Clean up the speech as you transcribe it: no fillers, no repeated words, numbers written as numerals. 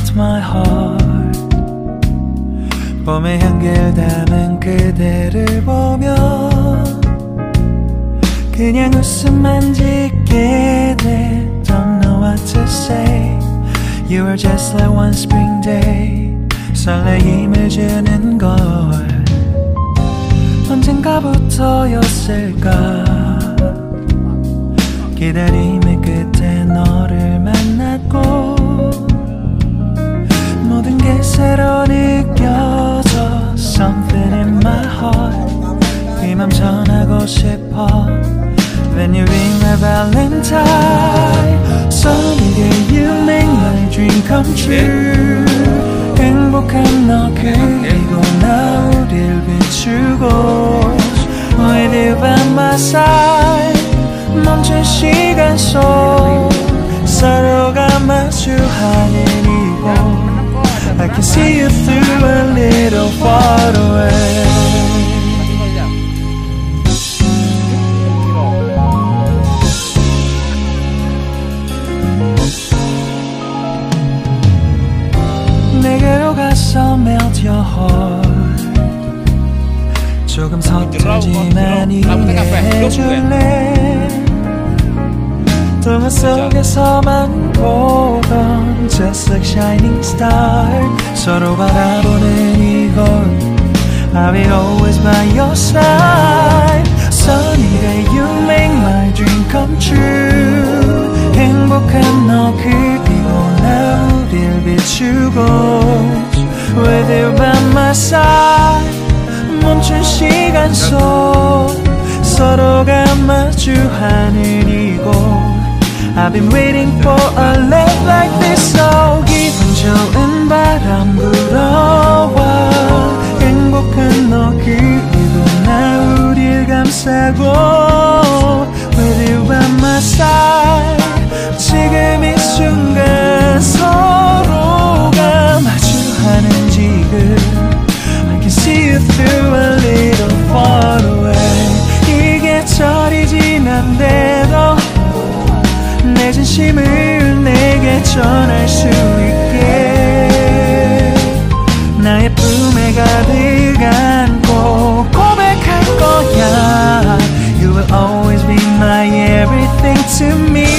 melt my heart. 봄의 향기를 담은 그대를 보면 그냥 웃음만 짓게 돼. Don't know what to say. You were just like one spring day. 설레임을 주는 걸 언젠가부터였을까. 기다림의 끝에 너를 만났고 모든 게 새로 느껴져. Something in my heart. 이 맘 전하고 싶어. When you ring my valentine. Sunny day you make my dream come true. 행복한 너 그리고 나 우릴 비추고 With you by my side. 멈춘 시간 속 서로가 마주하는 이곳 I can see you through a little far away. 내게로 가서 melt your heart. 조금 서툴지만 이해해줄래. 동화 속에서만 보던 Just like shining star. 서로 바라보는 이곳 I'll be always by your side. Sunny day you make my dream come true. 행복한 너 그리고 나 우릴 비추고 With you by my side. 멈춘 시간 속 서로가 마주하는 이곳 I've been waiting for a love like this. So 기분 좋은 바람 불어와 행복한 너 그리고 나 우릴 감싸고 With you by my side. 지금 이 순간 서로가 마주하는 지금 I can see you through a little far away. 이 계절이 지난데도 내 진심을 내게 전할 수 있게 나의 품에 가득 안고 고백할 거야. You will always be my everything to me.